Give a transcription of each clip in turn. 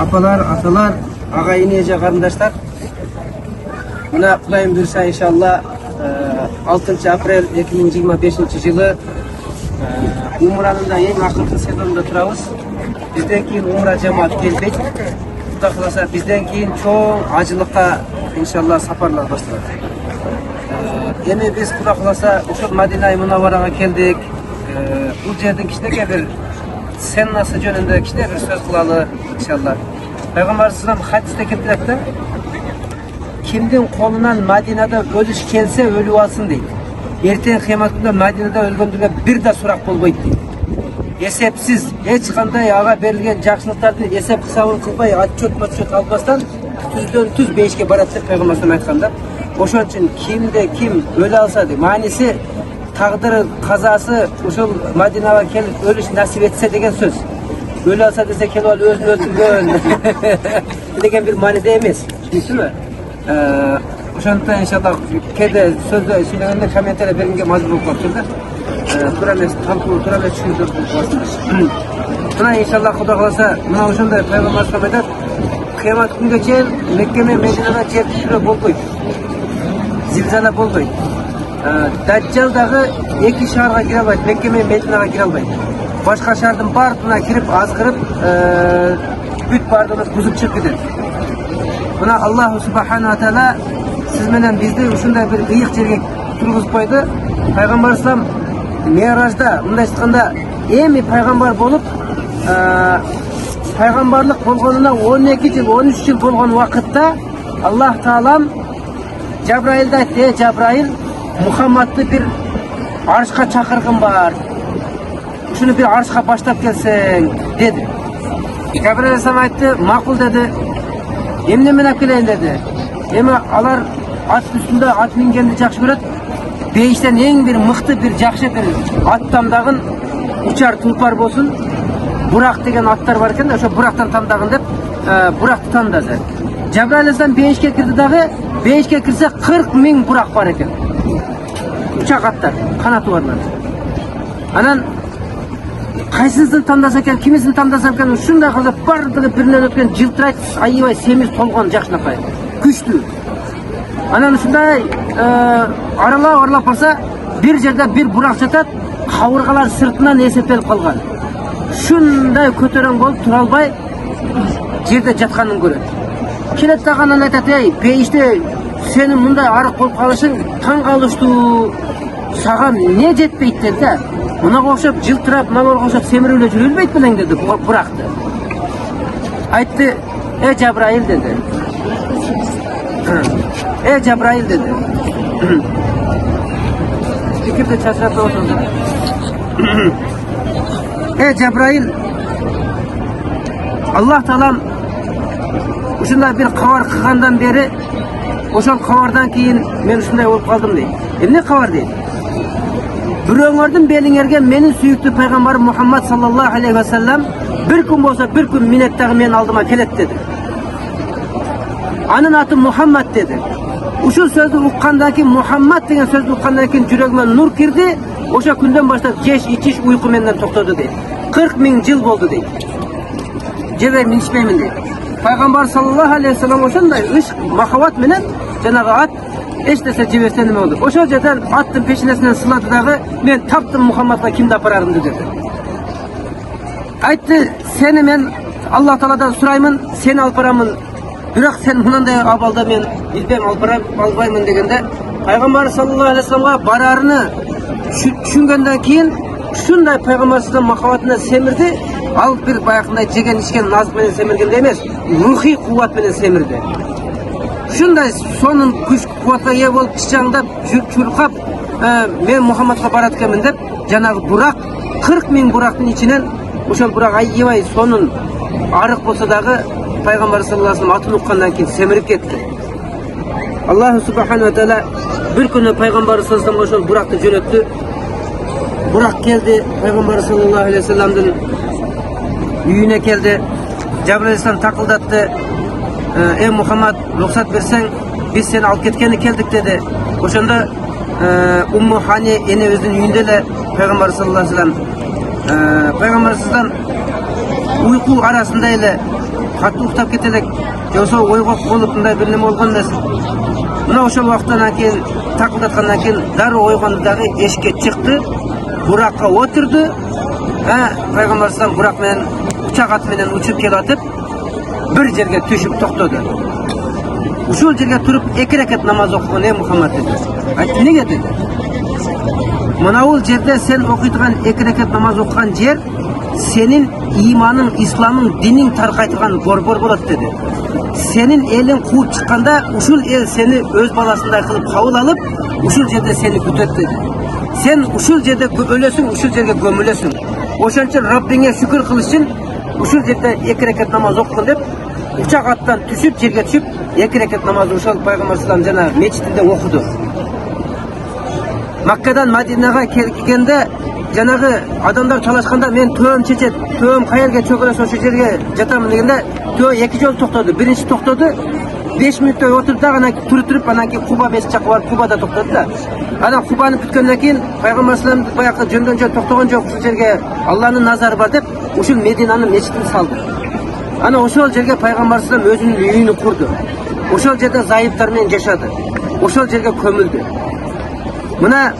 apalar, atalar, agayın ece karındaşlar. Buna Kudayım buyursa inşallah 6 aprel 2025 yılı Umra'nın da en akıllı sezonunda turabız. Bizden keyin Umra cemaat geldik. Kuda kılasa bizden keyin çok acılıkka inşallah safarlar başladı. Yine biz kuda kılasa uşul Madina-i Munavvaraga keldik. Bu yerden kişilerge bir sen nasıl jönünde kişiler bir söz kılalı inşallah. Peygamber sallallahu hadiste keltirdi. Kimdin kolundan Madina'da ölüş kelse ölü alsın deydi. Erten kıyamet günde Madina'da ölgöndüğüne bir de surak bolboydu deydi. Esepsiz, hiç kanday ağa berilgen jakşılıklardı esep hesabını kılbay, atçot almasdan tüzdön tüz beşke baratты Peygamber sallallahu aytkanda. Oşon için kimde kim ölü alsa deydi. Manisi taqdiri, kazası uşul Madinaga kelip ölüş nasip etse degen söz. Ölü alsa dese kelip al özünü öldürgön degen bir manide emes. Düşünsene. Oşonda inşallah kede sözde söylegende kommentere berimge mazur bolup kалды. Turames talkuu turames düşündürüp kалды. Buna inşallah Kuda kalasa mına oşonda Peygamber sallallahu aytат. Kıyamet günge çeyин Mekke men Medinada жер тишире болбойт. Zilzala болбойт. Dajjal dağı iki şaharga kire albayt, Mekke men Medinaga kire albayt. Başka şahardın bardına kirip azgırıp büt bardını buzup çıkıp gider. Buna Allah subhanahu wa ta'ala siz menen bizde uşunday bir ıyık жерге turguzуп koydu. Peygamber sallam Mi'rajda mындай ayтканда эми peygamber bolup peygamberlik bolgonuna 12 yıl 13 yıl bolgon vakıtta Allah Taalam Cebrail'de aytты, Cebrail Muhammed'i bir arşka çakırgın var. Şunu bir arşka başlap gelsen dedi. Cebrail Aleyhisselam aytты, makul dedi. Emne men akeleyin dedi. Emi alar at üstünde at mingenди jakşı görөт. Beyişten en bir mıhtı bir jakşı bir at tamdagın uçar tulpar bolsun. Burak degen atlar var eken, oşo Buraktan tamdagın dep Burakты tanıdı. Cebrail Aleyhisselam beyişke kirdi dağı, beyişke kirse 40 000 Burak var eken. Uçak atlar, kanatı varlar. Anan kaysisin tamdasa eken, kimisini tamdasa eken, şunday kılıp bardığı birinden ötken жылтырайт, айыбай, семиз толгон жакшынакай, күчтүү. Anan şunday aralap barsa bir жерде bir Burak жатат, кабыргалар sırtынан esepелип калган. Şunday көтөрөң болуп тура албай жерде жатканын көрөт. Келет дагы анан айтат, ey бейиште senin мындай арык болуп калышың таң калыштуу, сага не жетпейт dedi да. Мынага окшоп жылтырап, мынага окшоп семирип эле жүрө бербейт белең dedi Burakты. Aytты, ey Cebrail dedi. Ey Cebrail dedi. Fikirde çarşafta oturdu. Ey Cebrail, Allah Taalam uşunday bir kavar kılgandan beri oşol kavardan keyin men uşunday olup kaldım deydi. Emne kavar deydi? Büröңөрдүн белиңерге менин сүйүктүү пайгамбарым Muhammed sallallahu aleyhi ve sellem bir gün bolsa bir gün minnettagы men aldıma kelet dedi. Anın atı Muhammed dedi. Uşul sözdü uqqandan keyin Muhammed degen sözdü uqqandan keyin жүрөгүмө nur kirdi. Oşa günden başlap jeş, içiş, uyku menden toktodu deydi. 40 000 yıl boldu deydi. Jebe minişmeymin deydi. Peygamber sallallahu aleyhi ve sellem oşonday ışk, mahavat menen janagı at eşdese jiberse neme boldu. Oşol жерден аттын пешенесинен сылады дагы мен таптым Muhammed'ga kimdi apararымды dedi. Aytты, seni men Allah Taala'dan surayмын, seni alып baramын. Biroq sen mынандай абалда мен билбем албаймын дегенде Peygamber sallallahu aleyhi ve sellem'ga bararını düşüngönden keyin şunday Peygamber sallallahu mahavatına semirdi. Al bir bayakınday jegen içken nazık menen semirgende emes, ruhi kuvvat menen semirdi. Şunday sonun güç kuvvatına ие болуп чычаңдап чуркап men Muhammed'ga barat ekenмин деп жанагы Burak 40 000 Burak'ın içinden ошол Burak айыбай sonun arık bolsa dagы Peygamber sallallahu aleyhi ve sellem atın uqqandan keyin semirip ketti. Allah subhanahu wa ta'ala bir günü Peygamber sallallahu aleyhi ve sellem Burak'ты jönöttü. Burak geldi Peygamber sallallahu aleyhi ve sellem'den үйüne geldi. Cebrail aleyhisselam takıldattı. Ey Muhammed ruhsat versen biz seni alıp ketkeni keldik dedi. Oşonda Ummu Hani ene özünün үйündele Peygamber sallallahu aleyhi ve sellem Peygamber sallallahu uyku arasında ile катуу уктап кетелек же болбосо ойгок болуп мындай бир неме болгон эмес. Мына ошол убактан кийин такылдаткандан кийин дароо ойгонду дагы эшикке чыкты, буракка отурду. Пайгамбар салам бурак менен учак ат менен учуп келип атып бир жерге түшүп токтоду. Ушул жерге туруп 2 ракат намаз окуган Мухаммад dedi. Айтты, неге dedi? Мынабул жерде сен окуйдуган 2 ракат намаз окуган жер senin imanın, İslam'ın, dinin tarqaytırgan borbor bolot dedi. Senin elin kuup çıkkanda uşul el seni öz balasınday kılıp kabul alıp uşul jerde seni kütöt dedi. Sen uşul jerde ölösün, uşul жерге gömülösün. Oşon için Rabbine şükür kılış için uşul jerde 2 rekat namaz okun dep uçak attan düşüp жерге düşüp 2 rekat namazı uşal Peygamber sallam jana mecitinde okudu. Makkadan Madinaga kelgende janagı adamlar talashkanda men töüm çeçet, töüm kayerге çökөлөs ошо жерге жатамын дегенде төө 2 жолу токтоду. Биринчи токтоду 5 мүнөттөй отуруп да анан туруп анан кийин Куба бес жакка барып Кубада токтоду да. Анан Кубаны бүткөндөн кийин Пайгамбар салам баягы жөндөн жөн токтогон жок, ушул жерге Алланын назары бар деп ушул Мединанын мечитин салды. Анан ошол жерге Пайгамбар салам өзүнүн үйүнү курду. Ошол жерде зайыптар менен жашады. Ошол жерге көмүлдү. Мына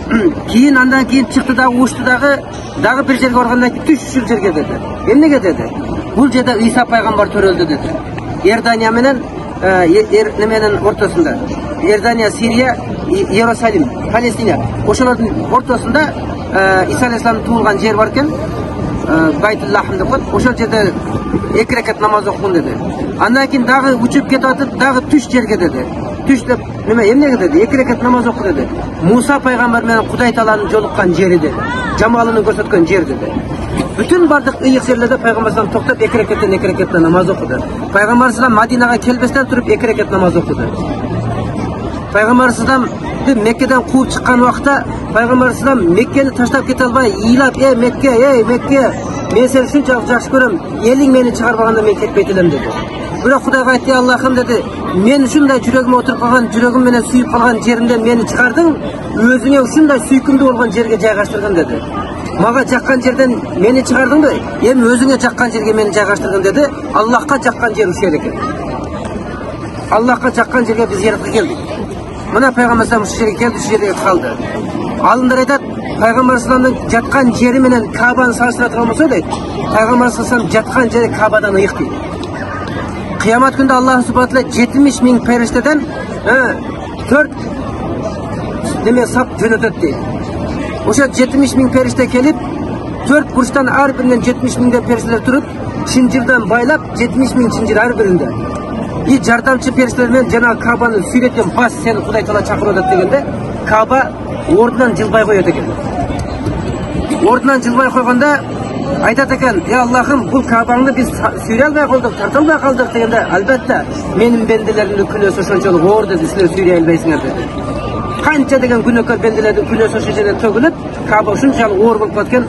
кийин андан кийин чыкты дагы учту дагы бир жерге баргандан кийин түш ушул жерге деди. Эмнеге деди? Бул жерде Иса пайгамбар төрөлдү деди. Иордания менен неменин ортосунда. Иордания, Сирия, Иерусалим, Палестина. Ошолордун ортосунда Иса алейхисалам туулган жер бар экен. Байтул Лахм деп коет. Ошол жерде 2 ракат намаз окугун деди. Андан кийин дагы учуп кетип атып, дагы түш жерге деди. Түш деп эмнеге деди? 2 ракат намаз оку деди. Муса пайгамбар менен Кудай Тааланын жолуккан жери деди. Жамалын көрсөткөн жер деди. Бүтүн бардык ыйык жерлерде пайгамбар салам токтоп 2 ракаттан намаз окуду. Пайгамбар салам Мадинага келбестен туруп 2 ракат намаз окуду. Пайгамбар салам Меккеден кууп чыккан убакта Пайгамбар салам Меккени таштап кете албай ыйлап, Мекке, мен сени ушунчалык жакшы көрөм, элиң мени чыгарбаганда мен кетпейт элем деди. Бирок Кудайга айтты, Аллахым деди, мен ушундай жүрөгүмө отуруп калган, жүрөгүм менен сүйүп калган жеримден мени чыгардың, өзүңө ушундай сүйкүмдүү болгон жерге жайгаштыргын деди. Мага жаккан жерден мени чыгардыңбы? Эми өзүңө жаккан жерге мени жайгаштыргын деди. Аллахка жаккан жер ушул экен. Аллахка жаккан жерге биз жаратка келдик. Мына пайгамбар салам ушул жерге келди, ушул жерге калды. Алымдар айтат, пайгамбар саламдын жаткан жери менен Кабаны салыштыра турган болсо дейт, пайгамбар салам жаткан жери Кабадан ыйык дейт. Кыямат күндө Аллах субхана таала 70 миң периштеден 4 неме сап жөнөтөт дейт. Ошо 70 миң периште келип, 4 бурчтан ар биринен 70 миңден периштелер туруп, чынжырдан байлап 70 миң чынжыр ар биринде. И жардамчы периштелер менен жана Кабаны сүйлөтөм, бас сени Кудай Таала чакырып атат дегенде, Каба ордунан жылбай коет экен. Ордунан жылбай койгондо айтат экен, Аллахым, бул Кабаңды биз сүйрөй албай калдык, тарта албай калдык дегенде, албетте, менин бенделеримдин күнөөсү ошончолук оор деди, силер сүйрөй албайсыңар деди. Канча деген күнөөкөр бенделердин күнөөсү ошол жерде төгүлүп, Каба ушунчалык оор болуп кеткен,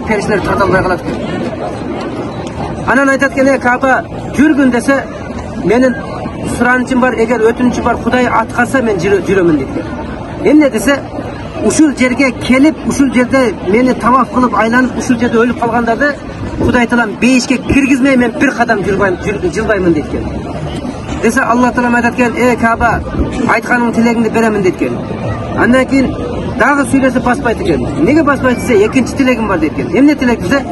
периштелер тарта албай калат экен. Анан айтат экен, Каба жүргүн десе, менин суранычым бар, эгер өтүнүчүм бар, Кудай аткарса мен жүрөмүн дейт. Эмне десе, ушул жерге келип, ушул жерде мени таваф кылып айланып, ушул жерде өлүп калгандарды Кудай Таалам бейишке киргизмей мен бир кадам жылбаймын дейт. Десе Аллах Таалам айтат экен, Каба, айтканың тилегиңди беремин дейт. Андан кийин дагы сүйлөсүп баспайт экен. Неге баспайт десе, экинчи тилегим бар дейт. Эмне тилек десе,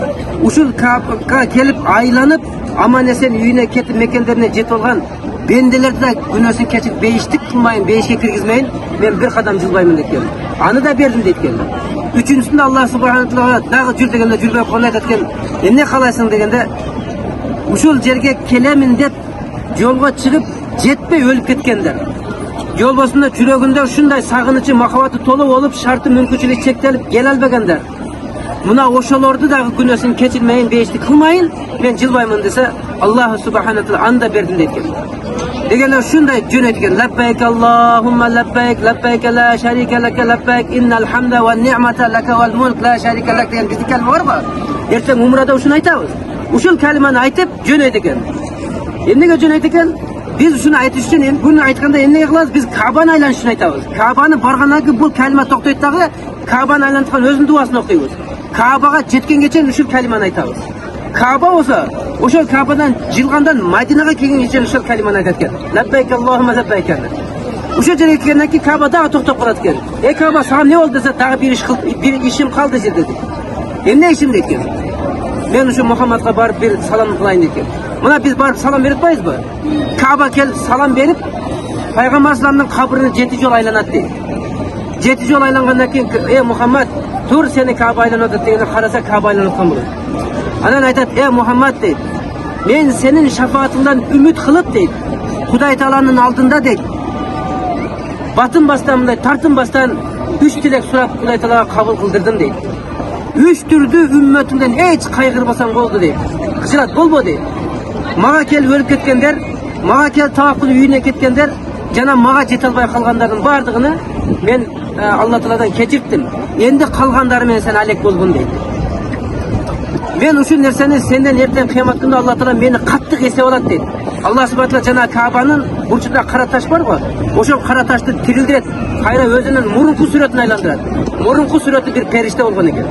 ушул Кабага келип айланып, аман эсен үйүнө кетип мекендерине жетип алган бенделерди да күнөөсүн кечирип бейиштик кылмайын, бейишке киргизмейин, мен бир кадам жылбаймын дейт. Аны да бердим дейт. Үчүнчүсүндө Аллах субхана таала дагы жүр дегенде жүрбөй коюп айтат экен, эмне каалайсың дегенде, ушул жерге келемин деп жолго чыгып жетпей өлүп кеткендер. Жолбосунда жүрөгүндө ушундай сагынычы, махабаты толуу болуп, шарты мүмкүнчүлүгү чектелип келе албагандар. Мына ошолорду дагы күнөөсүн кечирмейин, бейиштик кылмайын, мен жылбаймын десе, Аллах субхана таала анда бердим дейт. Дегенде ушундай жөнөйт экен. Лаббайк Аллахумма лаббайк, лаббайк ла шарика лака лаббайк, иннал хамда ва ни'мата лака вал мулк ла шарика лак деген биздин калима барбы? Эртең умрада ушуну айтабыз. Ушул калиманы айтып жөнөйт экен. Эмнеге жөнөйт экен? Биз ушуну айтыш үчүн буну айтканда эмнеге кылабыз? Биз Кабаны айланыш үчүн айтабыз. Кабаны баргандан кийин бул калима токтойт дагы, Кабаны айланткан өзүнүн дуасын окуйбуз. Кабага жеткенге чейин ушул калиманы айтабыз. Kaaba olsa, ошол Kaabadan жылгандан Madinaga kelguncha ошол калиманы айтат экен. Лаббайк Аллахумма лаббайк. Ошол жерге келгенден кийин Кааба дагы токтоп калат экен. Кааба, сага не болду десе, дагы бир ишим калды деди. Эмне ишим дейт экен? Мен ушу Мухаммадга барып бир салам кылайын дейт экен. Мына биз барып салам берип атпайбызбы? Кааба келип салам берип, Пайгамбар саламдын кабрын 7 жолу айланат дейт. 7 жолу айлангандан кийин, Мухаммад, тур сени Кааба айланып атат дегенде караса Кааба айланып аткан болот. Анан айтат, Мухаммад дейт, мен сенин шафаатыңдан үмүт кылып дейт, Кудай Тааланын алдында дейт, батынбастан мындай тартынбастан 3 тилек сурап Кудай Таалага кабыл кылдырдым дейт. 3 түрдүү үммөтүңдөн эч кайгырбасаң болду дейт. Кычырат болбо дейт. Мага келип өлүп кеткендер, мага келип табак кылып үйүнө кеткендер, жана мага жете албай калгандардын бардыгыны мен Алла Тааладан кечирттим. Энди калгандары менен сен алек болгун дейт. Мен ушул нерсени сенден эртең кыямат күнү Алла Таала мени каттык эстеп алат дейт. Алла субхана таала жана Каабанын бурчунда кара таш бар го, ошол кара ташты тирилдирет, кайра өзүнүн мурунку сүрөтүн айландырат. Мурунку сүрөтү бир периште болгон экен.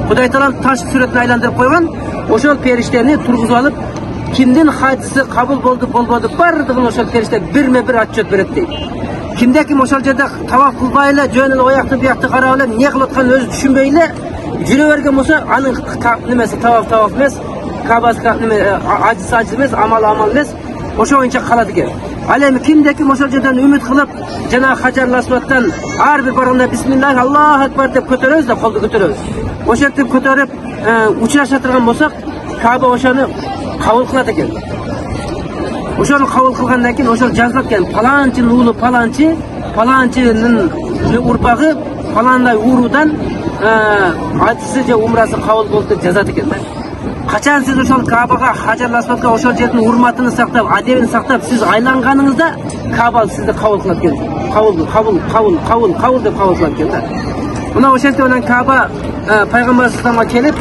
Кудай Таала таш сүрөтүн айландырып койгон, ошол периштени тургузуп алып, кимдин хадиси кабыл болду болбоду бардыгын ошол периште бирме-бир отчет берет дейт. Кимде ким ошол жерде тавак кылбай эле, жөн эле оякты биякты карап эле, эмне кылып атканын өзү түшүнбөй эле жүрө берген болсо, анын немеси тавак эмес, Каабасы ажыс эмес, амал эмес, ошо боюнча калат экен. Ал эми кимде ким ошол жерден үмүт кылып, жана Хажар Асвадтан ар бир барганда бисмиллах, Аллаху акбар деп көтөрөбүз да, колду көтөрөбүз. Ошентип көтөрүп учураша турган болсок, Кааба ошону кабыл кылат экен. Ошону кабыл кылгандан кийин ошол жазылат экен. Паланчынын уулу паланчы, паланчынын урпагы паландай уурудан ажысы же умрасы кабыл болду деп жазат экен. Качан сиз ошол Каабага, Хажар Асвадга ошол жердин урматын сактап, адебин сактап, сиз айланганыңызда Кааба сизди кабыл кылат экен. Кабыл деп кабыл кылат экен да. Мына ошентип анан Кааба Пайгамбар салламга келип,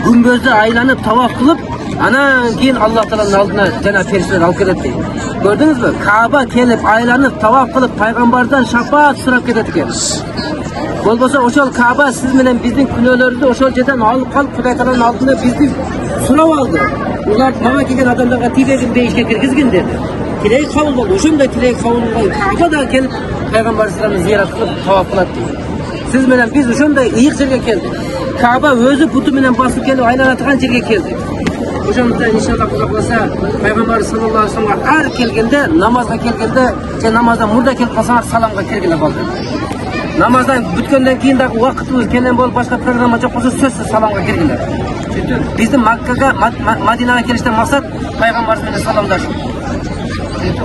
күмбөздү айланып тавак кылып, анан кийин Алла Тааланын алдына жана периштелер алып келет дейт. Көрдүңүзбү? Кааба келип айланып тавак кылып Пайгамбардан шафаат сурап кетет экен. Болбосо ошол Кааба сиз менен биздин күнөөлөрүбүздү ошол жерден алып калып Кудай Тааланын алдында бизди сурап алды. Улар мага келген адамдарга тилегин бейишке киргизгин деди. Тилеги кабыл болду. Ошондой тилеги кабыл болгон Кааба да келип Пайгамбар салламды зыярат кылып тавак кылат дейт. Сиз менен биз ошондой ыйык жерге келдик. Кааба өзү буту менен басып келип айланатырган жерге келдик. Ошондуктан иншалла Кудай кааласа Пайгамбар саллаллаху алейхи вассаламга ар келгенде, намазга келгенде, же намаздан мурда келип калсаңар саламга киргиле калды. Намаздан бүткөндөн кийин дагы убакытыбыз кенен болуп башка программа жок болсо сөзсүз саламга киргиле. Биздин Маккага, Мадинага келиштен максат Пайгамбар менен саламдашуу.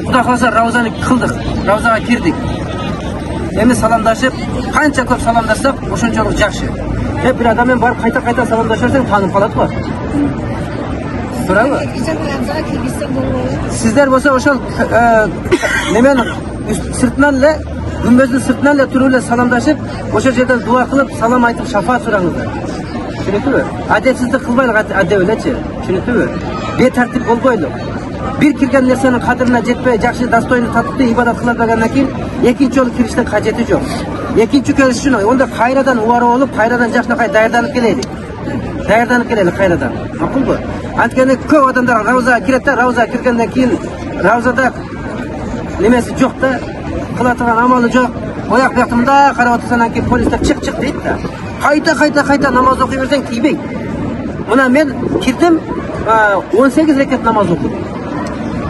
Кудай кааласа Раузаны кылдык, Раузага кирдик. Эми саламдашып, канча көп саламдашсак, ошончолук жакшы. Бир адам менен барып кайта саламдашып берсең, таанып калат го. Туурабы? Сиздер болсо ошол немен сыртынан эле, күмбөздүн сыртынан эле туруп эле саламдашып, ошол жерден дуа кылып, салам айтып, шафаат сураңыздар. Түшүнүктүбү? Адетсиздик кылбайлы, адеп элечи. Түшүнүктүбү? Бетартип болбойлу. Бир кирген нерсенин кадырына жетпей, жакшы дастойну татыктуу ибадат кыла бергандан кийин экинчи жолу кириштин кажети жок. Экинчи келиш үчүн онда кайрадан убарып болуп, кайрадан жакшынакай даярданып келели. Даярданып келели кайрадан. Макулбу? Анткени көп адамдар Раузага кирет да, Раузага киргенден кийин Раузада немеси жок да, кыла турган амалы жок. Ояк бияктı мында карап отурсаң кийин полистер чык дейт да. Кайта намаз окуй берсең тийбейт. Мына мен кирдим, 18 рекет намаз окудум.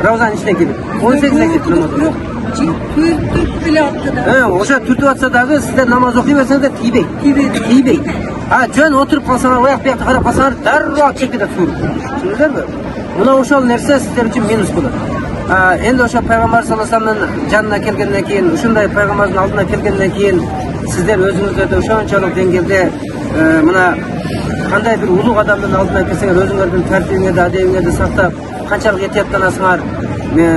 Раузанын ичине кирип 18 рекет намаз окудум. Түртүп эле атты да. Ошо түртүп атса дагы сиздер намаз окуй берсеңиздер тийбейт. Жөн отуруп калсаңар, ояк биякты карап калсаңар, дароо чекиде туруп. Түшүндүңүзбү? Мына ошол нерсе сиздер үчүн минус болот. Энди ошо Пайгамбар саллаллаху алейхи вассаламдын жанына келгенден кийин, ушундай Пайгамбардын алдына келгенден кийин сиздер өзүңүздөрдү ошончолук деңгээлде мына кандай бир улуг адамдын алдына келсеңер, өзүңөрдүн тартибиңерди, адебиңерди сактап, канчалык этияттанасыңар,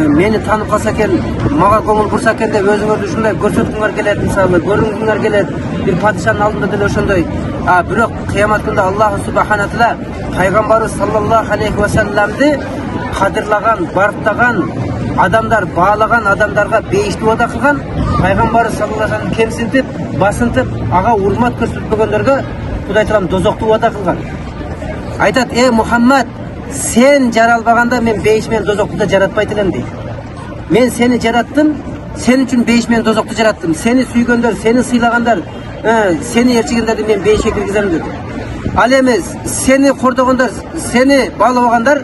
мени таанып калса экен, мага көңүл бурса экен деп өзүңөрдү ушундай көрсөткүңөр келет, мисалы, көрүнгүңөр келет, бир падышанын алдында деле ошондой. Бирок кыямат күндө Аллах субхана таала Пайгамбары саллаллаху алейхи вассаламды кадырлаган, барктаган адамдар, баалаган адамдарга бейишти вада кылган, Пайгамбары саллаллаху алейхи вассаламды кемсинтип, басынтып, ага урмат көрсөтпөгөндөргө Кудай Таалам дозокту вада кылган. Айтат: Мухаммад, sen jaralbaganda men beyiş men dozoktu da jaratpayt elem deydi. Men seni jarattım, sen üçün beyiş men dozoktu jarattım. Seni süygöndör, seni sыйлагандар, seni erçigендерди men beyişe kirgizem dedi. Al emес, seni kordogonдар, seni bağlabagandar,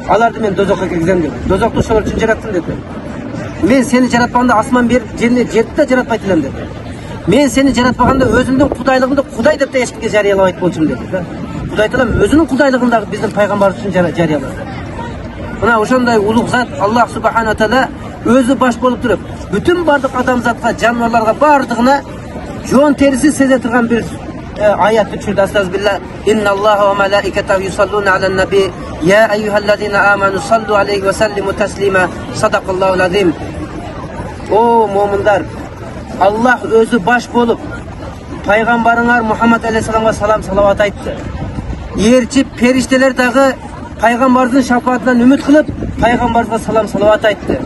аларды мен дозокко киргизем dedi. Дозокту ошол үчүн жараттым dedi. Men seni jaratпаганда асман берип, жерди да жаратпайт элем dedi. Men seni jaratпаганда өзүмдүн кудайлыгымды Кудай деп да эчкимге жарыялабайт болчумун dedi. Кудай Таала өзүнүн кудайлыгын дагы биздин пайгамбарыбыз үчүн жарыялады. Мына ошондой улуг зат Аллах субхана таала өзү баш болуп туруп, бүтүн бардык адамзатка, жаныбарларга бардыгына жон териси сезе турган бир аят түшүрдү. Астагфирулла. Инналлаха ва малаикатаху юсаллуна алан наби я айюхаллазина аману саллу алейхи ва саллиму таслима. Садакаллахул азим. О момундар, Аллах өзү баш болуп, пайгамбарыңар Мухаммад алейхиссаламга салам салават айтты. Эрчи периштелер дагы пайгамбардын шафаатынан үмүт кылып, пайгамбарга салам салават айтты.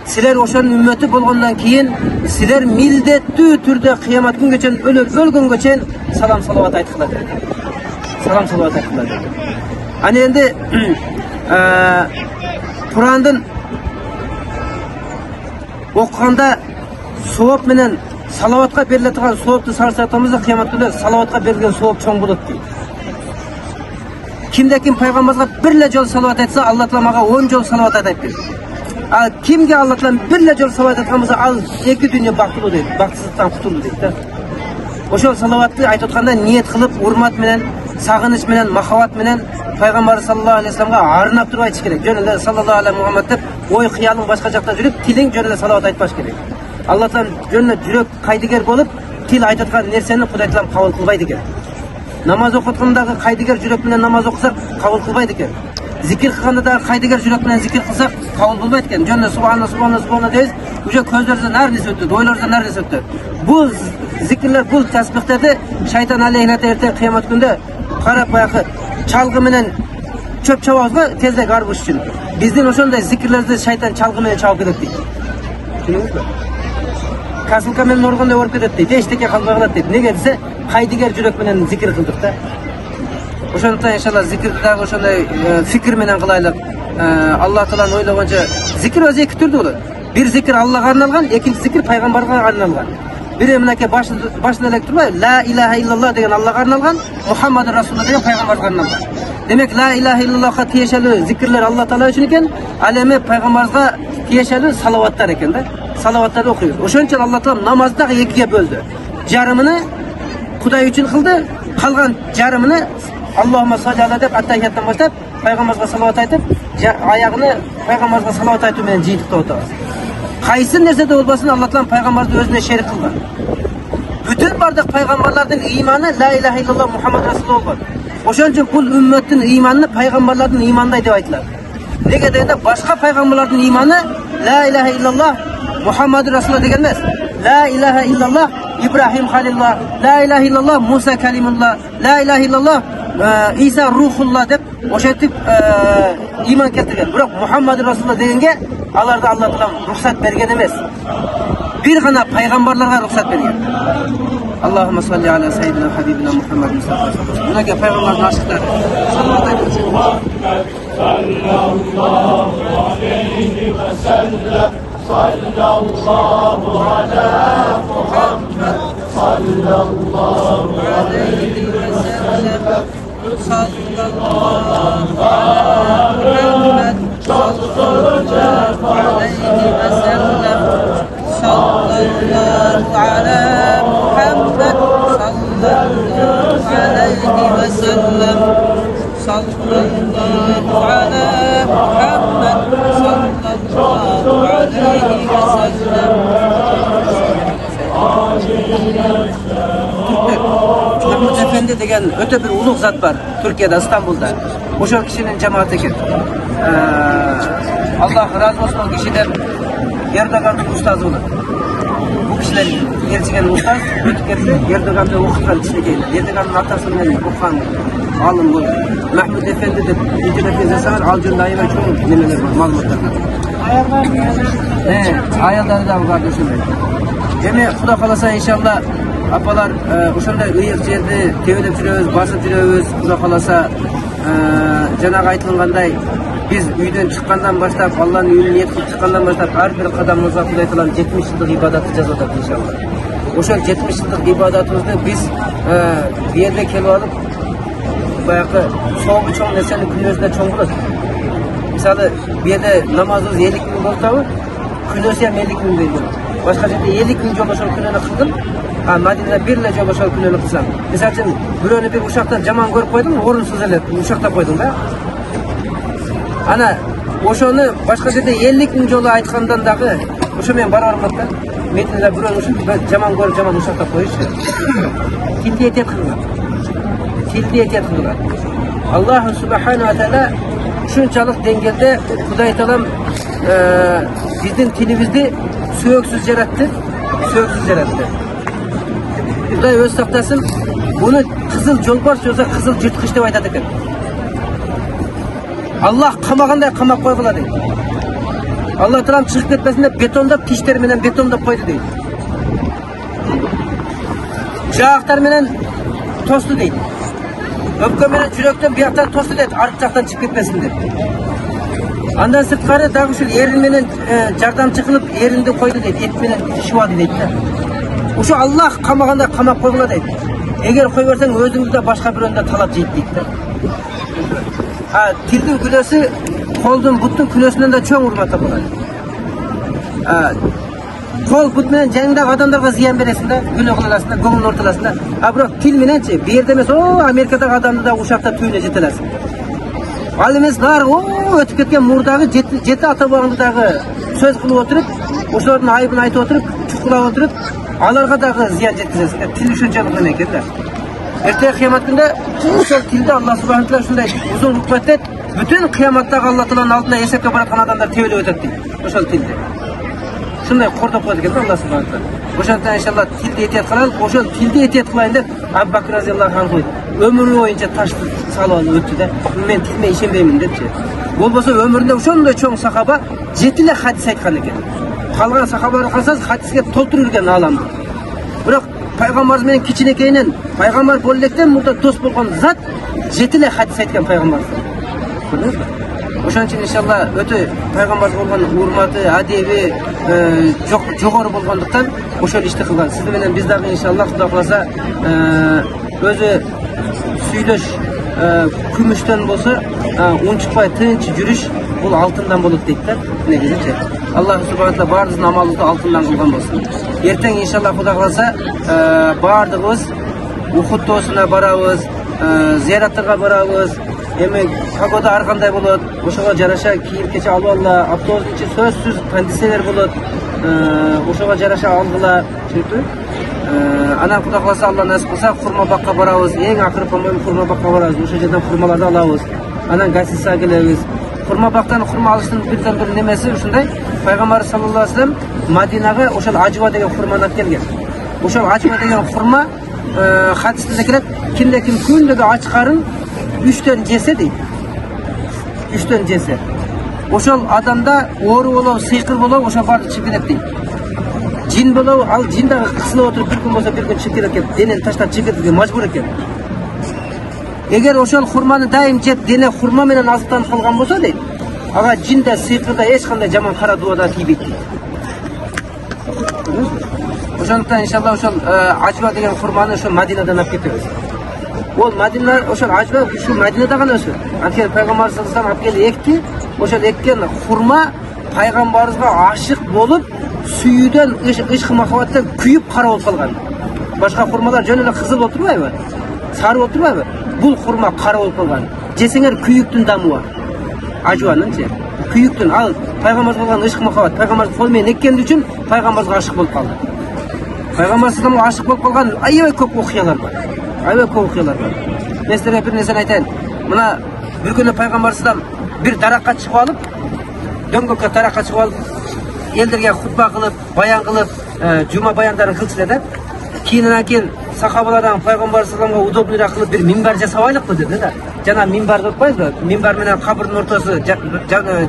Силер ошонун үммөтү болгондон кийин силер милдеттүү түрдө кыямат күнгө чейин өлгөнгө чейин салам салават айткыла dedi. Салам салават айткыла dedi. Аны энди Курандын окуганда сооп менен салаватка бериле турган соопту салсатамызда кыямат күнү салаватка берилген сооп чоң болот дейт. Kimde kim peygamberimize birle jol salavat etse Allah Teala maga 10 jol salavat aytып берет. Al kimge Allah Teala birle jol salavat aytkanımızda al 2 dünya baktulu deydi. Baksızlıktan kutuldu deydi. Oşol salavatты aytып atkanda niyet kılıp, urmat menen, sagыныч менен, махаббат менен Peygamber sallallahu aleyhi ve sellem'e arınap durup aytış gerek. Jönele sallallahu aleyhi Muhammed dep oy kıyalın başka jakta жүрүп, tilin jönele salavat aytпаш gerek. Allah Teala jönele жүрөк кайдыгер болуп, til aytып аткан нерсени Кудай Таала кабыл кылбайт экен. Намаз окуткандагы кайдыгер жүрөк менен намаз окусак кабыл кылбайт экен. Зикир кылганда дагы кайдыгер жүрөк менен зикир кылсак кабыл болбойт экен. Жөнүндө субхана субхана субхана дейбиз, уже көздөрүбүздөн ар нерсе өтөт, ойлорубуздан ар нерсе өтөт. Бул зикирлер, бул тасбихтерди шайтан алейхинате эртең кыямат күндө карап баягы чалгы менен чөп чабабызга тездек арбыш үчүн. Биздин ошондой зикирлерди шайтан чалгы менен чабып кетет дейт. Түшүндүңүзбү? Касылка менен оргондой болуп кетет дейт. Эчтеке калбай калат дейт. Неге десе кайдыгер жүрөк менен зикир кылдык да. Ошондуктан иншалла зикирди дагы ошондой фикир менен кылайлык. Алла Тааланы ойлогончо зикир өзү эки түрдүү болот. Бир зикир Аллага арналган, экинчи зикир пайгамбарга арналган. Бири мынакей башында элек турбайбы? Ла илаха иллаллах деген Аллага арналган, Мухаммад расулуллах деген пайгамбарга арналган. Демек ла илаха иллаллахка тиешелүү зикирлер Алла Таала үчүн экен, ал эми пайгамбарга тиешелүү салаваттар экен да. Салаваттарды окуйбуз. Ошон үчүн Алла Таала намазды дагы экиге бөлдү. Жарымыны Кудай үчүн кылды, калган жарымыны Аллахумма салли аля деп аттахияттан баштап пайгамбарга салават айтып, аягыны пайгамбарга салават айтуу менен жыйынтыктап атабыз. Кайсы нерседе болбосун Алла Таала пайгамбарды өзүнө шерик кылган. Бүтүн бардык пайгамбарлардын иманы ла илаха иллаллах Мухаммад расулуллах болгон. Ошон үчүн бул үммөттүн иманы пайгамбарлардын имандай деп айтылат. Неге дегенде башка пайгамбарлардын иманы ла илаха иллаллах Мухаммад расулуллах деген эмес. Ла илаха иллаллах İbrahim Halilullah, La ilahe illallah Musa Kalimullah, La ilahe illallah İsa Ruhullah dep oşetip iman keltirген. Bırak Muhammed Resulullah degenge alarda Allah Taala ruhsat bergen emes. Bir gana peygamberlerge ruhsat bergen. Allahumme salli ala seyyidina habibina Muhammed Mustafa sallallahu aleyhi ve sellem. Bunake peygamberlerin aşıkları. Sallallahu aleyhi ve sellem. Sallallahu ala Muhammed sallallahu aleyhi ve sellem. Sallallahu ala Muhammed sallallahu aleyhi ve sellem. Sallallahu ala Muhammed sallallahu aleyhi ve sellem. Sallallahu ala Muhammed sallallahu aleyhi ve sellem. Mahmud Efendi degen öte bir uluk zat var Türkiye'de, İstanbul'da. Oşo kişinin cemaati eкен. Allah razı olsun o kişiden Erdoğan'ın ustazı olur. Bu kişiler gerçekten ustaz, ötüp ketti. Erdoğan'da okutkan kişi değil. Erdoğan'ın atasını okukan alım bu. Mahmud Efendi de internet yazarsanız Alcındayı ve çoğu neler var, malumatlar var. Ayarları da bu kardeşim. Demi Xuda kalasa inşallah apalar uşanda ıyık жерди тебелеп жүрөбүз, басып жүрөбүз. Xuda kalasa жаңағы айтылғандай biz үйден шыққандан бастап, Алланың үйіне ниет қылып шыққандан бастап, әрбір қадамымызға Құдай Тағала 70 жылдық ибадатты жазып жатады иншалла. Ошол 70 жылдық ибадатыбызды biz bu yerге келип алып, баягы соңғы чоң нерсени күнөөсүнө чоң кылат. Мисалы, bu yerде намазыбыз 50 күн болсабы, күнөөсү ham 50 күн дейт. Башка жерде 50 күн жолу ошол күнөөнү кылдым. Мадинада бир эле жолу ошол күнөөнү кылсам. Мисалы үчүн бирөөнү бир ушактан жаман көрүп койдум, орунсуз эле ушактап койдум да. Ана ошону башка жерде 50 күн жолу айткандан дагы ошо менен барабар да. Мединада бирөөнү жаман көрүп жаман ушактап коюшчу. Тилди этет кылган. Тилди этет кылган. Аллах субхана ва таала ушунчалык деңгээлде Кудай Таалам биздин тилибизди сөөгсүз жаратты. Сөөгсүз жаратты. Кудай өз сактасын, буну кызыл жолбарс болсо кызыл жырткыч деп айтат экен. Аллах камагандай камап койгула дейт. Алла Таалам чыгып кетпесин деп бетондоп, тиштер менен бетондоп койду дейт. Жаактар менен тосту дейт. Өпкө менен жүрөктөн бияктан тосту дейт, арт жактан чыгып кетпесин деп. Андан сырткары дагы ушул эрин менен жардамчы кылып, эринди койду дейт, эт менен шубады дейт да. Ошо Аллах камагандай камап койгула дейт. Эгер кой берсең өзүңдү да башка бирөөнү да талап жейт дейт да. Тилдин күнөөсү колдун, буттун күнөөсүнөн да чоң урматта болот. Кол, бут менен жаңдагы адамдарга зыян бересиң да, күнөө кыласың да, көңүлүн ортоласың да. Бирок тил мененчи, бу жерде эмес, Америкадагы адамды да ушакта түйүнө жете аласың. Ал эмес, нары өтүп кеткен мурдагы жети ата бабаңды дагы сөз кылып отуруп, ошолордун айыбын айтып отуруп, чукулап отуруп, аларга дагы зыян жеткизесиң. Тил ушунчалык эме экен да. Эртең кыямат күндө ошол тилди Алла субхана таала ушундай узун кылып коет дейт. Бүтүн кыяматтагы Алла Тааланын алдына эсепке бараткан адамдар тебелеп өтөт дейт. Ошол тилди. Ушундай кордоп коет экен да Алла субхана таала. Ошондуктан иншалла тилди этият кылайлык. Ошол тилди этият кылайын деп Абу Бакр разияллаху анху өмүрү боюнча ташты салып алып өттү да. Мен тилиме ишенбеймин депчи. Болбосо өмүрүндө ошондой чоң сахаба 7 эле хадис айткан экен. Калган сахабаларды карасаңыз хадиске толтуруп жүргөн аламды. Бирок пайгамбарыбыз менен кичинекейинен пайгамбар болуп электен мурда дос болгон зат 7 эле хадис айткан пайгамбарыбыз. Көрдүңүзбү? Ошон үчүн иншалла өтө пайгамбарга болгон урматы, адеби жогору болгондуктан ошол ишти кылган. Сиз менен биз дагы иншалла Кудай кааласа өзү сүйлөш күмүштөн болсо унчукпай тынч жүрүш бул алтындан болот дейт да. Негизичи. Аллах субхана таала баарыбыздын амалыбызды алтындан кылган болсун. Эртең иншалла Кудай кааласа баардыгыбыз Ухуд тоосуна барабыз, зыяраттарга барабыз. Эми погода ар кандай болот, ошого жараша кийим кече алып алла, автобустун ичи сөзсүз кондиционер болот, ошого жараша алгыла, түшүнүктүбү? Анан Кудай кааласа Алла насип кылса хурма бакка барабыз, эң акыры по-моему хурма бакка барабыз, ошол жерден хурмаларды алабыз. Анан гостиницага келебиз. Хурма бактан хурма алыштын бирден бир немеси ушундай, пайгамбар саллаллаху алейхи вассалам Мадинага ошол ажва деген хурманы алып келген. Ошол ажва деген хурма хадисте келет, кимде ким күндөгү ач карын 3төн жесе дейт. 3төн жесе. Ошол адамда оору болобу, сыйкыр болобу, ошол баары чыгып кетет дейт. Жин болобу, ал жин дагы кысылып отуруп бир күн болсо бир күн чыгып кетет экен. Денени таштап чыгып кетүүгө мажбур экен. Эгер ошол хурманы дайым жеп, дене хурма менен азыктанып калган болсо дейт, ага жинде, сыйкырда эч кандай жаман кара дубо да тийбейт дейт. Ошондуктан иншалла ошол ажва деген хурманы ошол Мадинадан алып кетебиз. Ол Мадина ошол ажва ушу Мадинада гана өсөт. Анткени пайгамбар саллаллаху алейхи вассалам алып келип экти, ошол эккен хурма пайгамбарыбызга ашык болуп, сүйүүдөн, ишк махаббаттан күйүп кара болуп калган. Башка хурмалар жөн эле кызыл болуп турбайбы? Сары болуп турбайбы? Бул хурма кара болуп калган. Жесеңер күйүктүн дамуы. Ажванынчы. Күйүктүн ал пайгамбарга болгон ишк махаббат, пайгамбардын колу менен эккени үчүн пайгамбарга ашык болуп калды. Пайгамбар саллаллаху алейхи ашык болуп калган аябай көп окуялар бар. Аябай көп окуялар бар. Мен силерге бир нерсени айтайын. Мына бир күнү пайгамбар саллаллаху алейхи вассалам бир даракка чыгып алып, дөңгөккө даракка чыгып алып, элдерге хутба кылып, баян кылып, жума баяндарын кылчу да. Кийинен кийин сахабалардан пайгамбар саллаллаху алейхи вассаламга удобныйраак кылып бир минбар жасап алайлыкпы деди да. Жана минбар деп коебузбу? Минбар менен кабырдын ортосу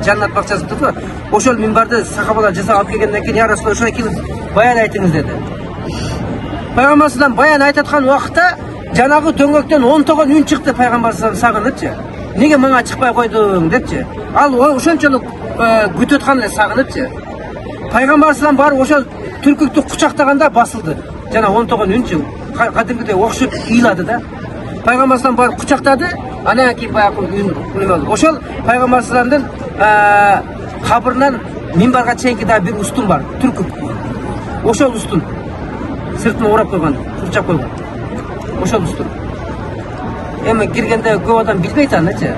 жаннат бакчасы турду. Ошол минбарды сахабалар жасап алып келгенден кийин я Расулаллах ошоға келип баян айтыңыз деди. Пайгамбар саллаллаху алейхи вассалам баян айтаткан убакытта жанагы дөңгөктөн 10 тогон үн чыкты пайгамбар саллаллаху алейхи вассалам сагынычы. неге маңа шықпай қойдың депчи. Ал ошончолук күтүп аткан эле сагынычы. Пайгамбар салам барып ошол түркүктү кучактаганда басылды. Жана 19 үнчү кадимгидей окшуп ыйлады да. Пайгамбар салам барып кучактады, анан кийин баягы үн болду. Ошол Пайгамбар саламдын кабырынан минбарга чейинки да бир устун бар, түркүк. Ошол устун сыртын орап койгон, курчап койгон. Ошол устун. Эми киргенде көп адам билбейт анычы.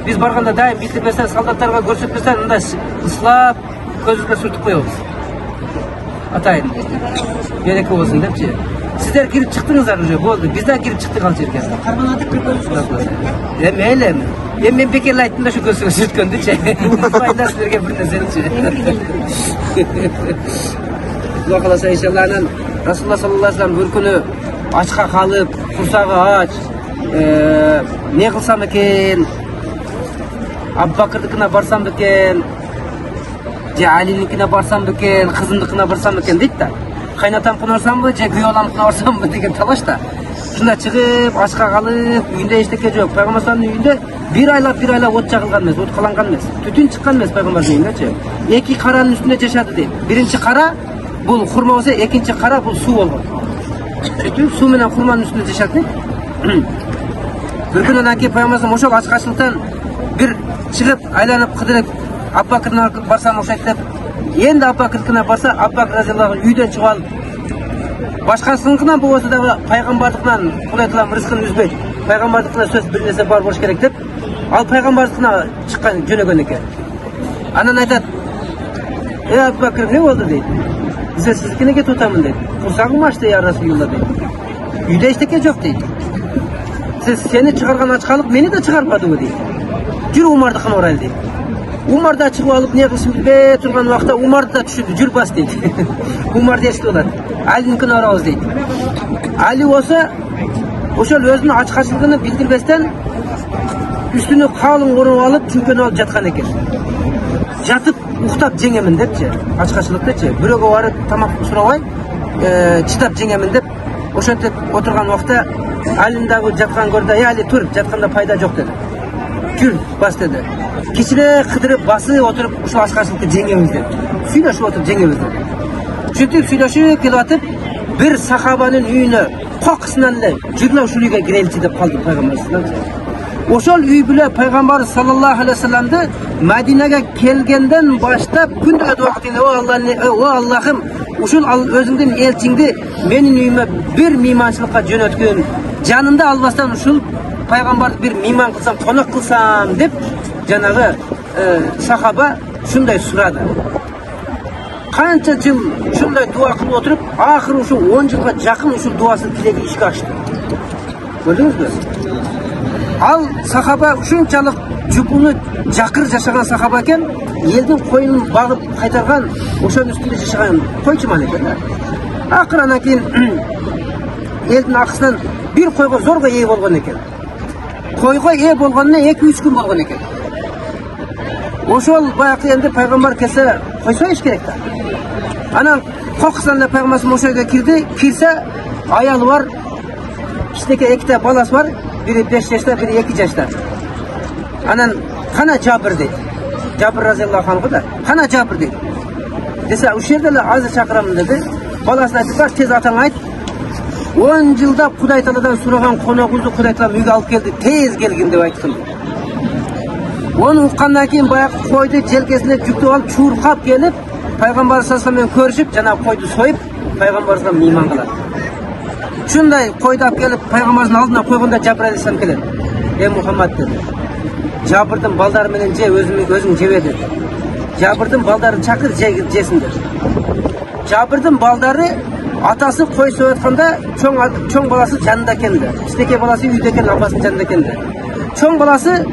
Биз барганда дайым билдирбестен, солдаттарга көрсөтпөстөн мындай ыслап көзүбүзгө сүртүп коебуз. Атайын. Береке болсун депчи. Сиздер кирип чыктыңыздар уже, болду. Биз да кирип чыктык ал жерге. Карманатып кирип көрсөтсүз. Мейли. Мен бекер айттым да шу көзүгө сүрткөндүчү. Пайда силерге бир нерсечи. Кудай кааласа иншалла анан Расулулла саллаллаху алейхи вассалам бир күнү ачка калып, курсагы ач, не кылсам экен? Аббакырдыкына барсам бекен? Же Алиникине барсам бекен? Кызымдыкына барсам бекен дейт да. Кайнатамкына барсамбы, же күйөө баламдыкына барсамбы деген талаш да. Шунда чыгып, ачка калып, үйүндө эчтеке жок. Пайгамбардын үйүндө бир айлап от жагылган эмес, от каланган эмес. Түтүн чыккан эмес пайгамбардын үйүндөчү. Эки каранын үстүндө жашады дейт. Биринчи кара бул хурма болсо, экинчи кара бул суу болгон. Түтүн суу менен хурманын үстүндө жашат дейт. Бир күнү анан кийин пайгамбар ошол ачкачылыктан бир чыгып, айланып кыдырып, Аббакырына барсам окшойт деп. Енді Аббакырдыкына барса, Аббакыр разияллаху анху үйдөн чыгып алып, башкасыныкынан болбосо дагы пайгамбардыкынан Кудай таалам рызкын үзбөйт. Пайгамбардыкына сөз бир нерсе бар болуш керек деп, ал пайгамбардыкына чыккан жөнөгөн экен. Анан айтат: Аббакыр, не болду дейт. Биз сиздикине кетип атамын дейт. Курсагым ачты я Расулулла дейт. Үйдө эчтеке жок дейт. Сени чыгарган ачкалык мени да чыгарбадыбы дейт. Жүр Умардыкына барайлы дейт. Умар да чыгып алып не кылышын билбей турган убакта Умарды да түшүндү, жүр бас дейт. Умар дешти болот. Алиникине барабыз дейт. Али болсо ошол өзүнүн ачкачылыгын билдирбестен үстүнө калың оруп алып, чүңкөнүп алып жаткан экен. Жатып уктап жеңемин депчи, ачкачылыктычы. Бирөөгө барып тамак сурабай, чыдап жеңемин деп ошентип отурган убакта Алинин дагы жаткан көрдү. Али тур, жатканда пайда жок деди. Жүр бас деди. Кичине кыдырып басып отуруп ушул ачкачылыкты жеңебиз деп. Сүйлөшүп отуруп жеңебиз деп. Ушинтип сүйлөшүп келип атып, бир сахабанын үйүнө кокусунан эле жүрүп ушул үйгө киреличи деп калды пайгамбар саллаллаху алейхи вассалам. Ошол үй биле пайгамбар саллаллаху алейхи вассаламды Мадинага келгенден баштап күндө дуа кылды. О Аллахым, ушул өзүңдүн элчиңди менин үйүмө бир мейманчылыкка жөнөткүн. Жанымда албастан ушул пайгамбарды бир мейман кылсам, конок кылсам деп жанагы сахаба шундай сурады. Канча жыл шундай дуа кылып отуруп, акыры ушул 10 жылга жакын ушул дуасын тилеги ишке ашты. Көрдүңүзбү? Ал сахаба ушунчалык жупуну жакыр жашаган сахаба экен, элдин коюнун багып кайтарган, ошонун үстүндө жашаган койчуман экен да. Акыры анан кийин элдин акысынан бир койго зорго ээ болгон экен. Койго ээ болгонуна 2-3 күн болгон экен. Ошол баягы энди пайгамбар келсе койсойш керек да. Анан кокусунан эле пайгамбар ошол жерге кирди, кирсе аялы бар, кичинекей эките баласы бар, бири 5 жашта, бири 2 жашта. Анан кана Жабыр дейт. Жабыр разияллаху анху да. Кана Жабыр дейт. Десе ушул жерде эле азыр чакырамын деди. Баласына айтып бар, тез атаңа айт. 10 жылда Кудай Тааладан сураган коногубузду Кудай Таалам үйгө алып келди, тез келгин деп айткан. Onu уккандан кийин баягы койду желкесине жүктөп алып чуркап келип, пайгамбар саллаллаху алейхи вассалам менен көрүшүп, жана койду союп, пайгамбарга мейман кылат. Шундай койду алып келип, пайгамбардын алдына койгондо Жабыр алейхиссалам келет. Мухаммад деди. Жабырдын балдары менен же өзүң жебе деди. Жабырдын балдарын чакыр жесин деди. Жабырдын балдары атасы кой союп атканда чоң баласы жанында экенди. Кичинекей баласы үйдө экен, апасынын жанында экенди. Чоң баласы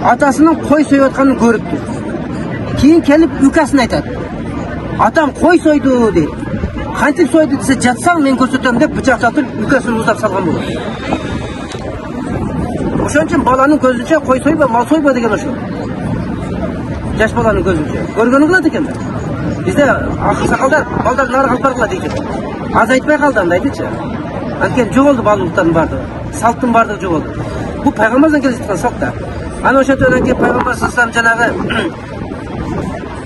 атасының кой союп атканын көрүптү. Кийин келип үкасын айтат. Атам кой сойду дейт. Кантип сойду десе, жатсаң мен көрсөтөм деп бычак чалтырып үкасын уздап салган болот. Ошон үчүн баланын көзүнчө кой сойбо, мал сойбо деген ошо. Жаш баланын көзүнчө. Көргөнү кылат экен да. Бизде аксакалдар балдарды нары калып баргыла дейт. Азайтпай калды андайдычы. Анткени жоголду балдыктардын баардыгы. Салттын баардыгы жоголду. Бул пайгамбардан келе жаткан салт да. Ana o'shadan keyin payg'ambar sollallohu alayhi vasallam janag'i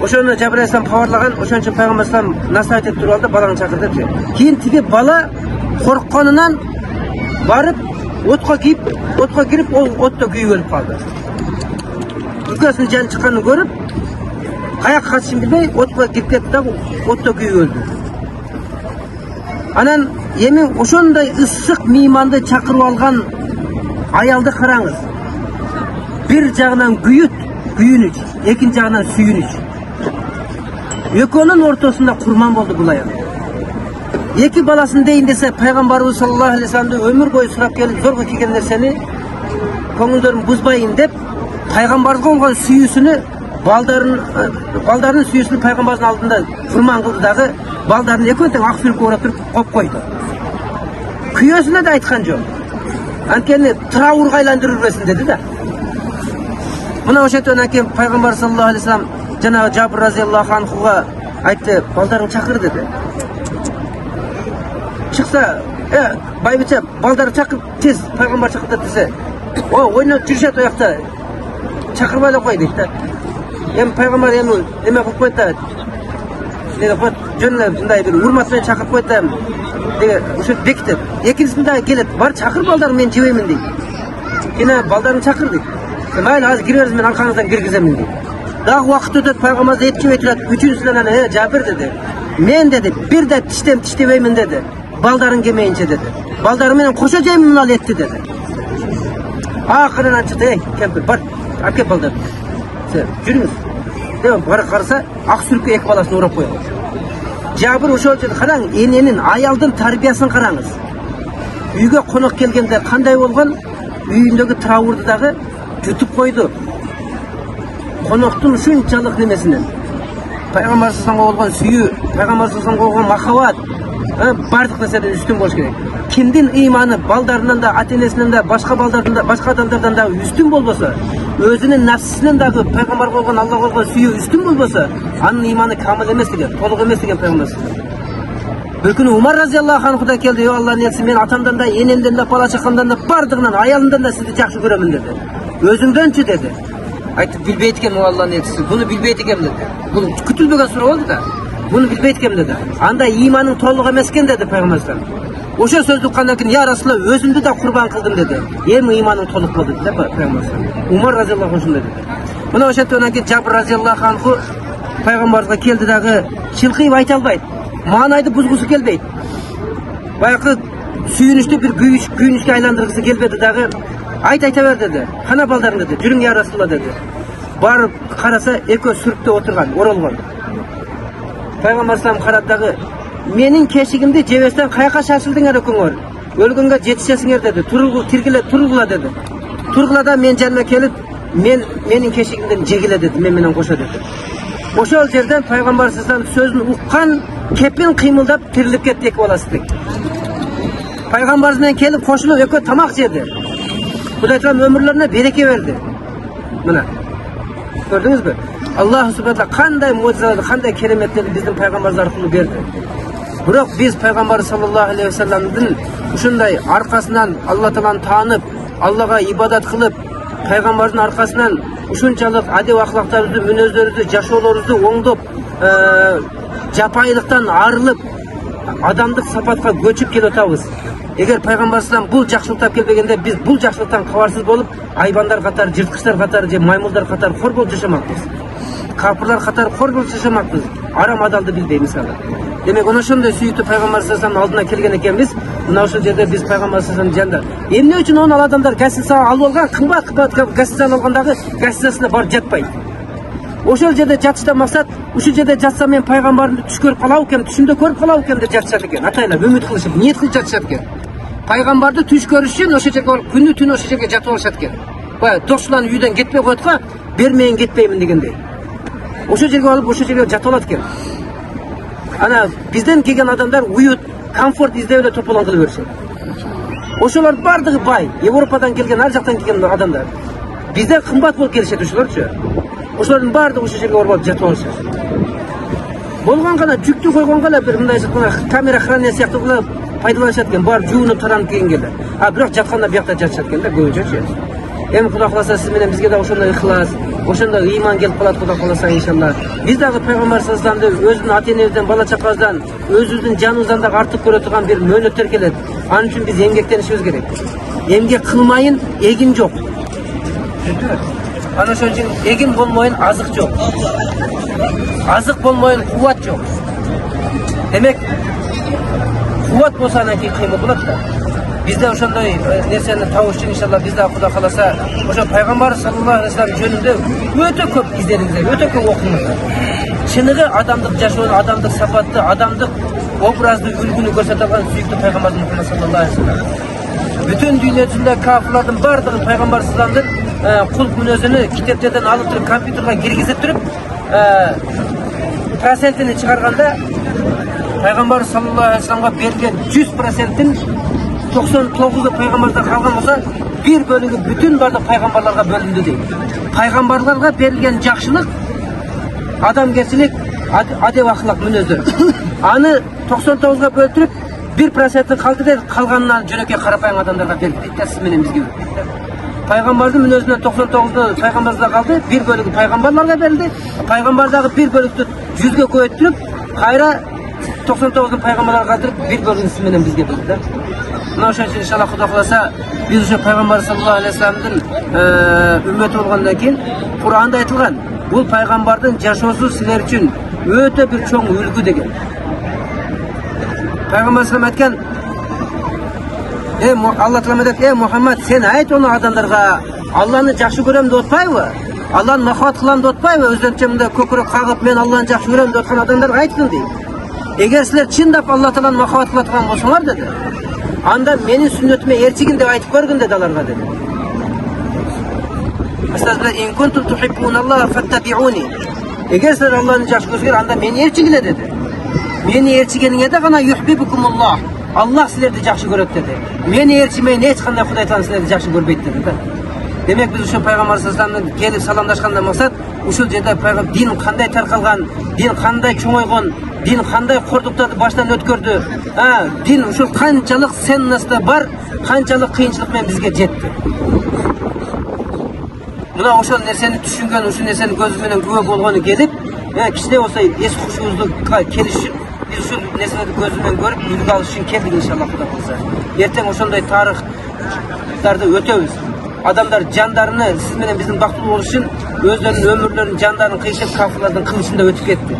o'shani Jabril alayhisalom pavarlagan, o'shaning uchun payg'ambar sollallohu alayhi vasallam nasihat etib turib oldi, balani chaqirdi deb. Keyin tigi bala qo'rqqanidan barib o'tqa kirib, o'tda kuyib o'lib qoldi. Ukasining joni chiqqanini ko'rib, qayoqqa qochishini bilmay, o'tqa kirib ketdi, o'tda kuyib o'ldi. Anan yemin o'shanday issiq miymonda chaqirib olgan ayolni qarаңыз. Bir жағынан kuyunç, ikkinchi жағынан suyunç. Екеуінің ортасында құрban болды бұл ayol. Екі баласын deyin dese Peygamberimiz sallallahu aleyhi ve sellem'de ömür boyu sұрап келіп зорға келген нәрсені көңілдерін бұзбайын деп Peygamberге olған сүйісіні балдарының сүйісіні Peygamberдің алдында құрban қылды дағы балдарын екеуін ақ сүріп орап тұрып қойып қойды. Күйесіне де айтқан жоқ. Анкені трауырға айландырып жүресің деді да. Мына o'shadan keyin payg'ambar sallallohu alayhi vasallam janob Jabir roziyallohu anhuga aytdi, baldarni chaqir dedi. Chiqsa, baybicha baldarni chaqir tez, payg'ambar chaqirdi desa, "O, o'ynab yurishadi o yoqda. Chaqirmay qo'y" dedi. Endi payg'ambar endi nima qilib qo'ydi? Nega qo'ydi? Jo'nlab bunday bir hurmat bilan chaqirib qo'ydi. Degan o'sha bekitib. Ikkinchisida kelib, "Bar chaqir baldarni men jebeyman" dedi. Yana baldarni chaqirdi. Mayli, hozir kireriz, men arqangizdan kirgizaman dedi. Daha vaqt o'tib payg'ambar aytib o'tiradi. Uchinchisidan ana, Jabir dedi. Men dedi, bir de tishlayman dedi. Baldaring kelmayincha dedi. Baldarim men qo'sha jayman ol etdi dedi. Oxiridan chiqdi, kampir, bar, aka balдар. Sen yurimiz. Deb bora qarasa, aq suribga ek balasini o'rab qo'yadi. Jabir o'sha o'lchada qarang, enenin ayolning tarbiyasini qarаңыз. Uyga qo'noq kelganda qanday bo'lgan? Uyindagi travurdagi jutib qo'ydi. Qo'noqning shunchalik nimasidan. Payg'ambar sollallohu alayhi vasallamga bo'lgan suyi, payg'ambar sollallohu alayhi vasallamga bo'lgan mahovat, barliq narsadan ustun bo'lish kerak. Kimning iymoni baldardan da, ota-onasidan da, boshqa baldardan da, boshqa odamlardan da ustun bo'lsa, o'zining nafsidan da payg'ambarga bo'lgan Allohga bo'lgan suyi ustun bo'lsa, uning iymoni kamil emas degan, to'liq emas degan payg'ambar. Bir kuni Umar roziyallohu anhudan keldi, "Yo Allohning elchisi, men otamdan da, enamdan da, bola chaqamdan da, bardig'idan, ayolimdan da sizni yaxshi ko'raman" dedi. "O'zingdan-chi" dedi. Aytib bilbeyt ekan Allohning elchisi, buni bilbeyt ekan dedi. Bu kutilmagan so'rov oldi da. Buni bilbeyt ekan dedi. Anda iymoning to'liq emas ekan dedi payg'ambar. O'sha so'zni uqqandan keyin "Ya Rasululloh, o'zimni da qurban qildim" dedi. "Endi iymoning to'liq bo'ldi" dedi payg'ambar. Umar roziyallohu anhu dedi. Buni o'shadan keyin Jabir roziyallohu anhu payg'ambarga keldidagi chilqiyib ayta olmaydi. Ma'noyni buzg'usi kelmaydi. Boyaqi suyunishni bir kuyunishga aylantirgisi kelmadi-dagi aytaver dedi. "Qana baldaring" dedi. "Yuring ya Rasululloh" dedi. Borib qarasa, eko suribda o'tirgan, o'ralgan. Payg'ambar sollallohu qaradagi, "Mening keshigimni jebesdan qayoqqa shashildinglar o'kinglar? O'lganga jetishasinglar" dedi. "Turg'ila" dedi. "Turg'ilada men janna kelib, mening keshigimdan jegila" dedi. "Men bilan qo'sha" dedi. O'sha yerdan payg'ambar sollallohu so'zini uqqan, kepin qiymildab tirilib ketdi ek bolasi. Payg'ambar bilan kelib qo'shilib eko tamoq yedi. Xudo taolo ömürlerine bereke verdi. Mana. Gördünüz mü? Allah subhanahu qanday mo'jizalar, qanday kerametlarni bizning payg'ambarlar orqali berdi. Biroq biz payg'ambar sallallohu alayhi vasallamning shunday orqasidan Alloh taolani tanib, Allohga ibodat qilib, payg'ambarning orqasidan shunchalik adab axloqlarimizni, minozlarimizni, jasholarimizni o'ngdib, japoylikdan ayrılib, adamdıq safatga ko'chib kelayotamiz. Eğer payg'ambar sallam bu yaxshilik kelmaganda biz bu yaxshilikdan xabarsiz bo'lib, hayvonlar qator, jirtqichlar qator, maymunlar qator xor bo'lib yashamoqmiz. Kafirlar qator xor bo'lib yashamoqmiz. Aram adalni bilmaymiz hali. Demek ona shunday suyukli payg'ambar sallallohu olduna kelgan ekanmiz. Mana shu yerda biz payg'ambar sallallohu janda. Endi uchun onu odamlar gazetasi olib olgan, qimmat gazetani olgandagi gazetasini bor jatpaydi. O'sha yerda jatishdan maqsad, o'sha yerda jatsam men payg'ambarni tush ko'rib qolar ekan, tushimda ko'rib qolar ekan deb jatishar ekan. Ataylar umid qilishib, niyat qilib jatishar ekan. Payg'ambarni tush ko'rish uchun o'sha yerga kunni tuni o'sha yerga jatib olishar ekan. Voy, do'stlarning uyidan ketmay qo'yatqa, bermayin ketmayman degandek. O'sha yerga olib o'sha yerga jatib olar ekan. Ana bizden kelgan odamlar uyut, komfort izlab to'polon qilib berishadi. O'shalar bardig'i boy, Yevropadan kelgan, har yoqdan kelgan odamlar. Bizda qimmat bo'lib kelishadi o'shalarcha. O'shalarning bardig'i o'sha yerga borib jatib olishadi. Bo'lgan qana jukni qo'ygan qana bir bunday kamera xraniyasi yoqda qilib foydalanishadigan, bor juvinib taranib kelganlar. Ha, biroq jatqanda bu yoqda jatishadganda go'yincha. Hem Xudo xolasa siz bilan bizga da o'shanda ixlos, o'shanda iymon kelib qoladi Xudo xolasa inshaalloh. Biz de payg'ambar sallallohu alayhi vasallamni o'zining ota-enamizdan, bola chaqasidan, o'zimizning jonimizdan da ortiq ko'ra turgan bir mo'minlar keladi. Onun uchun biz emgaklanishimiz kerak. Emgak qilmayin, egin yo'q. Ana shuning uchun egin bo'lmayin, aziq yo'q. Aziq bo'lmayin, quvvat yo'q. Demek quvvat bo'lsa-dan keyin qiyin bo'ladi-da. Bizde o'shanday narsani topish uchun inshaalloh bizda Xudo xolasa o'sha payg'ambar sallallohu alayhi vasallam jönünde o'ta ko'p izleringizlar, o'ta ko'p o'qingizlar. Chiniga odamlik jasho'ni, odamlik safatni, odamlik obrazli ulguni ko'rsatadigan suyukli payg'ambar Muhammad sallallohu alayhi vasallam. Bütün dünyasında kafirlardan bardığı payg'ambar sallallohu qul minozini kitaplardan olib turib kompyuterga kirgizib turib prosentini chiqarganda payg'ambar sallallohu alayhi vasallamga berilgan 100%'in 99'u peygamberden kalgan olsa bir bölümü bütün bardak peygamberlerine bölündü değil. Peygamberlerine verilgen jakşılık, adamgerçilik, adep ahlak münözdür. Anı 99'a böltürüp 1%'in kaldı değil, kalganından jönöke karapayan adamlarga verildi. Siz gibi. Peygamberin münözünden 99'da peygamberler kaldı, bir bölümü peygamberlerine verildi. Peygamberdeki bir bölümü 100'e koyup hayra 99'un peygamberler kaldırıp bir bölümü siz bizge verildi. Bundan sonra inşallah Xudo xolasa biz şu Peygamber sallallahu aleyhi ve sellem'den ümmeti olgandan keyin Kur'an'da aytılgan bu peygamberden yaşosu sizler için öte bir çoğun ülgü degen. Peygamber sallallahu aytgan Allah Teala aytadi, ey Muhammed sen ayt onu adamlarga Allah'ını yaxşı görem de otpayбы? Allah'ını mahabbet kılam da otpayбы? Özlerçemde kökürek kagıp men Allah'ını yaxşı görem de otkan adamlarga aytın deydi. Eğer sizler çindap Allah Teala'nın mahabbet kılatgan bolsaňlar dedi. Anda menin sünnetime erçigin de aytıp görgün dedi alarga dedi. Estağfirullah in kuntum tuhibbunallaha fattabi'uni. Eğer sizler Allah'ın yaxşı görseňer anda meni erçigile dedi. Meni erçigenine de gana yuhibbukumullah. Allah sizlerdi yaxşı göröt dedi. Meni erçimeyin hiç qanday Xuday Taala sizlerdi yaxşı görbeyt dedi. Demek biz şu Peygamber sallallahu aleyhi ve sellem'den gelip salamdaşkanda maksat uşul жерде din qanday tarqalgan, din qanday çoğaygan, din qanday qorduklardı baştan ötkürdü. Din uşul qançalık sen nasıl var, qançalık kıyınçılıkmen bizge jetti. Buna uşul nerseni düşüngen, uşul nerseni gözümenen güve bolğanı gelip, kişine olsa es huşuğuzlukka kelişip, biz uşul nerseni gözümen görüp, ülke alış için keldik inşallah Xudo kalsa. Erten uşunday tarihlarda ötöbüz. Adamlar canlarını siz bilen bizim baktılı oluş için özlerinin ömürlerinin canlarını kıyışıp kafirlerden kılıçında ötüp etti.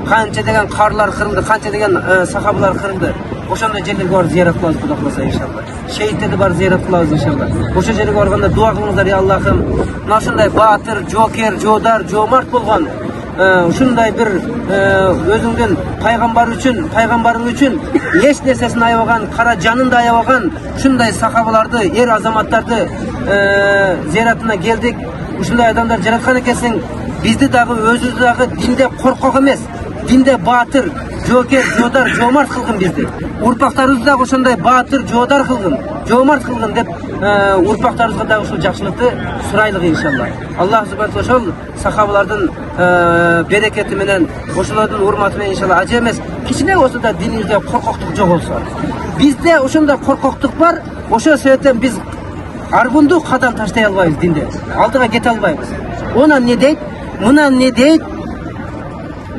Kança degen karlar kırıldı, kança degen sahabalar kırıldı. Oşanda jellerge var ziyaret kılabız Xudo kalsa inşallah. Şehitleri var ziyaret kılabız inşallah. Oşa jellerge barganda dua kılыңыздар ya Allah'ım. Naşınday batır, joker, jodar, jomart bolgan. Şunday bir özüңдün paygambarın üçün eş nersesini ayabagan, kara canını da ayabagan şunday sahabalardı, er azamatlardı ziyaretine geldik. Şunday adamlar jaratkan ekensiň. Bizdi dagı özübüz dagı dinde korkak emes, dinde batır, joker, jodar, jomart kılgın bizdi. Urpaktarыбызды dagı ошондой batır, jodar kılgın, jomart kılgın dep urpaktarыбызга dagı ушул жакшылыкты сурайлыk inşallah. Allah subhanahu wa taala sahabalardan bereketi menen, oşulardan hurmatı menen inşallah acı emes. Kiçine olsa da dinimizde korkaklık jok olsa. Bizde oşonda korkaklık var. Oşo sebepten biz argundu kadam taştay albayız dinde. Aldıga kete albayız. Ona ne deyt? Muna ne deyt?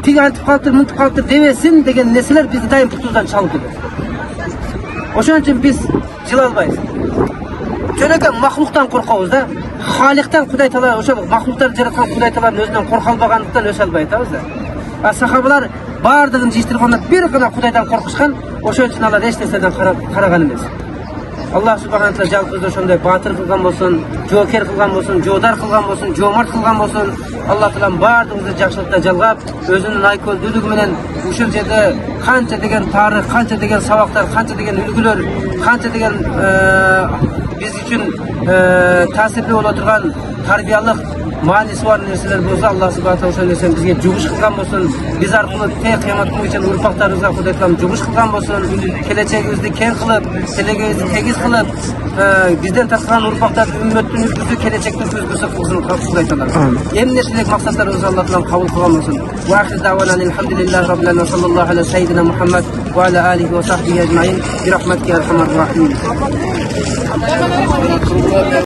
Tigi antip kaltır, mıntip kaltır demesin degen nesler bizi dayım putuzdan çalıp gidiyor. Oşon için biz jıl albayız. Çöneke mahluktan korkabız da. Halikten Xuday Taala oşo mahluklar jaratkan Xuday Taala'nın özünden korka albaganlıktan ös alбай атабыз да. Sahabalar bardığın jiştirganda bir gana Xudaydan korkuşkan, oşo üçün alar eç nersedен karagan emes. Allah subhanahu wa taala jalpızda ошондой батыр кылган болсун, joker кылган болсун, joдар кылган болсун, jomart кылган болсун, Allah Taala бардыгыбызды жакшылыкта жалгап, өзүнүн айкөлдүүлүгү менен ушул жерде канча деген тарых, канча деген сабактар, канча деген үлгүлөр, канча деген biz üçün tasirli ola turgan tarbiyalıq manisi var nerseler bolsa Allah subhanahu wa taala ошол bizge жугуш кылган болсун, biz arkылуу те кыямат күнү үчүн урпактарыбызга Кудай Таалам жугуш кылган болсун, келечегибизди кең кылып, келечегибизди тегиз кылып, бизден тарткан урпактарды үммөттүн үлгүсү, келечектин көзгүсү кылсын Кудай Таалам. Эмне тилек максаттарыбызды Алла Таалам кабыл кылган болсун. Ва ахир давана алхамдулиллахи rabbil alamin sallallahu ala sayyidina Muhammad wa ala alihi wa sahbihi ajma'in bi rahmatika ya arhamar rahimin.